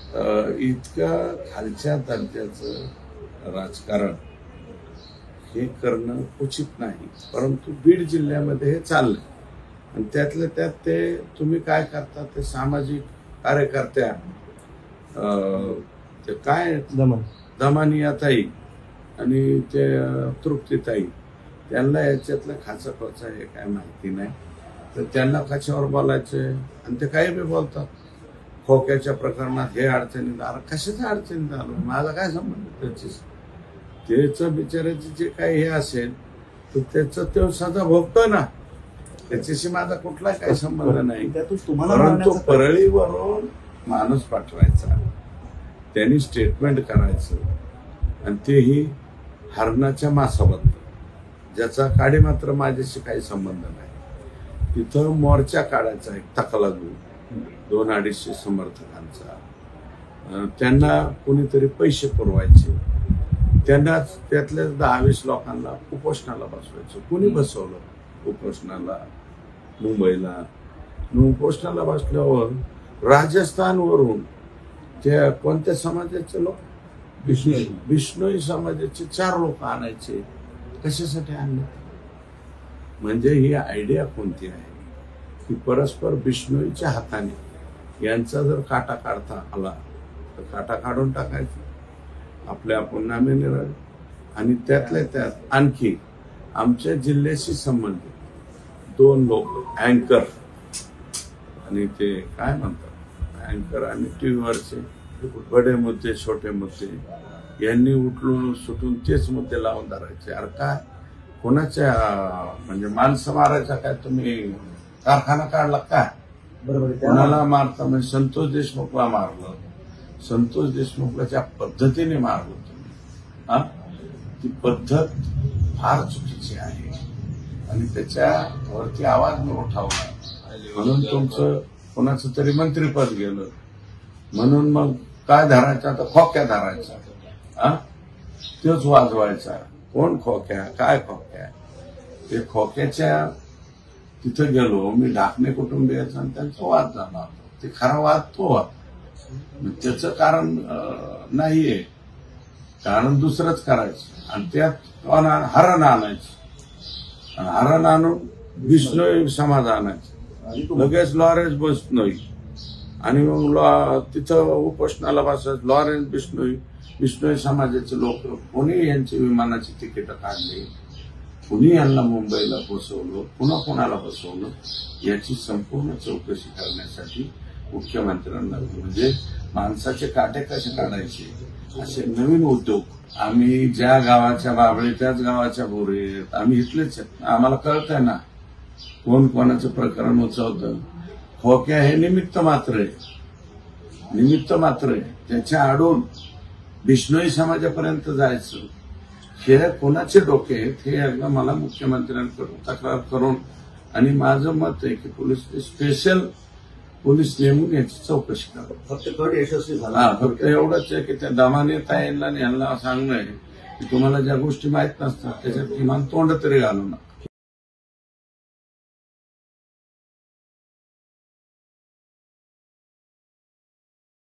इतक्या खालच्या दर्जाचं राजकारण हे करणं उचित नाही, परंतु बीड जिल्ह्यामध्ये हे चाललंय आणि त्यातल्या त्यात ते तुम्ही काय करता ते सामाजिक कार्यकर्त्या ते काय दमानियाताई आणि ते तृप्तीताई त्यांना याच्यातलं खाचा खोचा हे काय माहिती नाही, तर त्यांना कशावर बोलायचे आणि ते काही बी बोलतात. खोक्याच्या प्रकरणात हे अडचणीत आलं, कशाच्या अडचणीत आलं, माझा काय संबंध त्याची, त्याचं बिचाराचे जे काही हे असेल तर त्याचं तो सजा भोगतोय ना, त्याच्याशी माझा कुठला काही संबंध नाही. परंतु परळीवरून माणूस पाठवायचा, त्यांनी स्टेटमेंट करायचं आणि तेही हरणाच्या मासाबद्दल, ज्याचा काडी मात्र माझ्याशी काही संबंध नाही. तिथं मोर्चा काढायचा एक तकलादू 200-250 समर्थकांचा, त्यांना कोणीतरी पैसे पुरवायचे, त्यांना त्यातल्या 10-20 लोकांना उपोषणाला बसवायचं. कुणी बसवलं उपोषणाला? मुंबईला. उपोषणाला बसल्यावर राजस्थानवरून त्या कोणत्या समाजाचे लोक, बिश्नोई समाजाचे 4 लोक आणायचे. कशासाठी आणले? म्हणजे ही आयडिया कोणती आहे की परस्पर बिश्नोईच्या हाताने यांचा जर काटा काढता आला तर काटा काढून टाकायचा, आपल्या आपण नामे निराळे. आणि त्यातल्या त्यात आणखी आमच्या जिल्ह्याशी संबंधित 2 लोक, अँकर आणि ते काय म्हणतात, अँकर आणि टीव्हीवरचे बडे मुद्दे छोटे मुद्दे, यांनी उठलून सुटून तेच मुद्दे लावून धरायचे. अरे काय कोणाच्या म्हणजे माणसं मारायचा काय तुम्ही कारखाना काढला काय? बरोबर. कोणाला मारता म्हणजे संतोष देशमुखला मारलं, संतोष देशमुखला ज्या पद्धतीने मारलं तुम्ही, हा, ती पद्धत फार चुकीची आहे आणि त्याच्यावरती आवाज मी उठावला म्हणून तुमचं कोणाचं तरी मंत्रीपद गेलं म्हणून मग काय धरायचा, तर खोक्या धरायचा, हा, तोच वाजवायचा. कोण खोक्या, काय खोक्या? ते खोक्याच्या तिथं गेलो मी, ढाकणे कुटुंबियाचा आणि त्यांचा वाद झाला. ते खरा वाद तो वाद, त्याचं कारण नाहीये, कारण दुसरंच करायचं आणि त्यात हरण आणायचं, हरण आणून बिश्नोई समाज आणायचं, लगेच लॉरेन्स बिश्नोई आणि मग तिथं उपोषणाला बसायचं. लॉरेन्स बिश्नोई समाजाचे लोक कोणी यांची विमानाची तिकीट काढली, कुणी यांना मुंबईला बसवलं, पुन्हा कोणाला बसवलं, याची संपूर्ण चौकशी करण्यासाठी मुख्यमंत्र्यांना, म्हणजे माणसाचे काटे कसे काढायचे असे नवीन उद्योग. आम्ही ज्या गावाच्या बाबळे त्याच गावाच्या बोरे, आम्ही इथलेच आहेत, आम्हाला कळतंय ना कोण कोणाचं प्रकरण उचलतं. खोक्या हे निमित्त मात्र आहे, निमित्त मात्र आहे. त्याच्या आडून बिश्नोई समाजापर्यंत जायचं हे कोणाचे डोके आहेत हे एकदा मला मुख्यमंत्र्यांकडून तक्रार करून, आणि माझं मत आहे की पोलीस स्पेशल पोलीस नेमून याची चौकशी करा. फक्त कट यशस्वी झाला, फक्त एवढंच आहे की त्या दमानियाताईंना यांना सांगणं आहे की तुम्हाला ज्या गोष्टी माहीत नसतात त्याच्यात किमान तोंड तरी घालू नका.